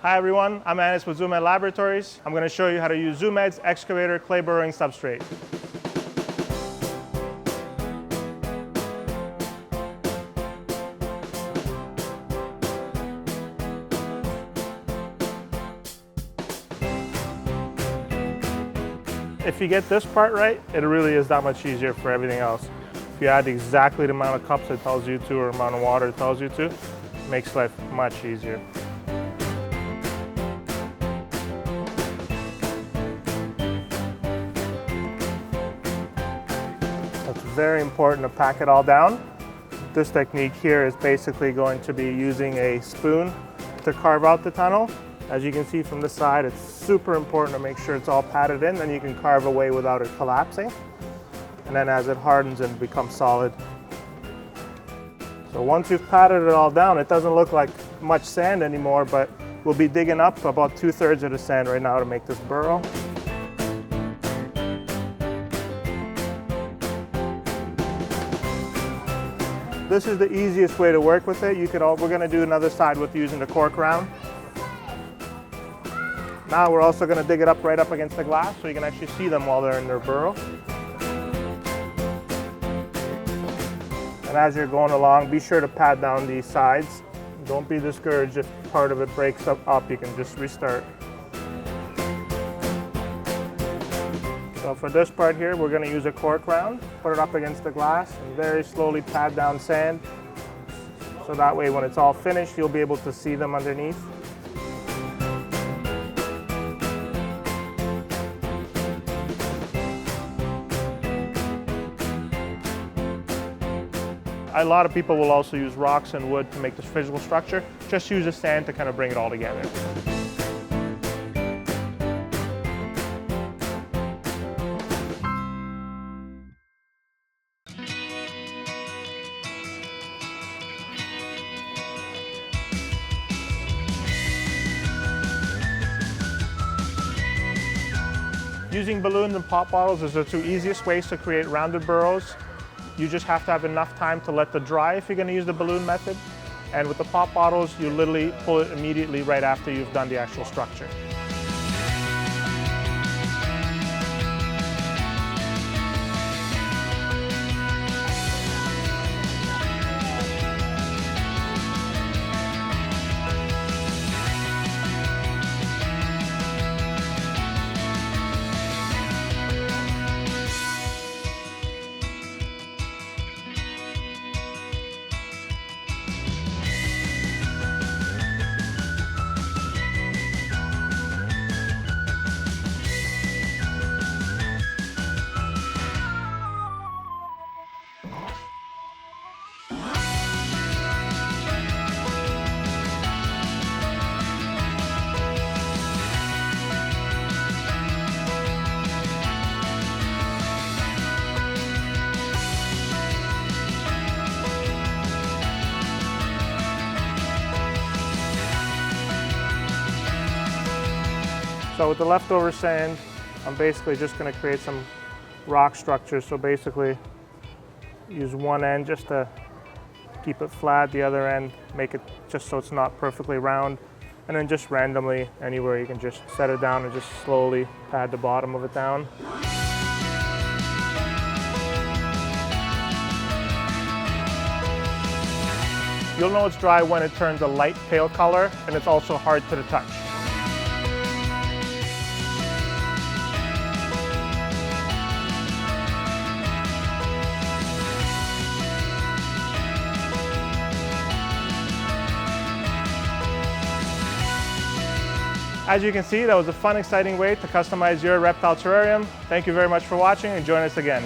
Hi everyone, I'm Anis with ZoomEd Laboratories. I'm going to show you how to use ZoomEd's Excavator Clay Burrowing Substrate. If you get this part right, it really is that much easier for everything else. If you add exactly the amount of cups it tells you to or amount of water it tells you to, it makes life much easier. It's very important to pack it all down. This technique here is basically going to be using a spoon to carve out the tunnel. As you can see from this side, it's super important to make sure it's all padded in, then you can carve away without it collapsing. And then as it hardens and becomes solid. So once you've patted it all down, it doesn't look like much sand anymore, but we'll be digging up about 2/3 of the sand right now to make this burrow. This is the easiest way to work with it. We're going to do another side with using the Cork Round. Now we're also going to dig it up right up against the glass so you can actually see them while they're in their burrow. And as you're going along, be sure to pad down these sides. Don't be discouraged if part of it breaks up, you can just restart. So for this part here, we're going to use a Cork Round, put it up against the glass, and very slowly pad down sand. So that way when it's all finished, you'll be able to see them underneath. A lot of people will also use rocks and wood to make this physical structure. Just use the sand to kind of bring it all together. Using balloons and pop bottles is the two easiest ways to create rounded burrows. You just have to have enough time to let it dry if you're going to use the balloon method. And with the pop bottles, you literally pull it immediately right after you've done the actual structure. So with the leftover sand, I'm basically just going to create some rock structures. So basically use one end just to keep it flat, the other end make it just so it's not perfectly round, and then just randomly anywhere you can just set it down and just slowly pad the bottom of it down. You'll know it's dry when it turns a light pale color and it's also hard to the touch. As you can see, that was a fun, exciting way to customize your reptile terrarium. Thank you very much for watching and join us again.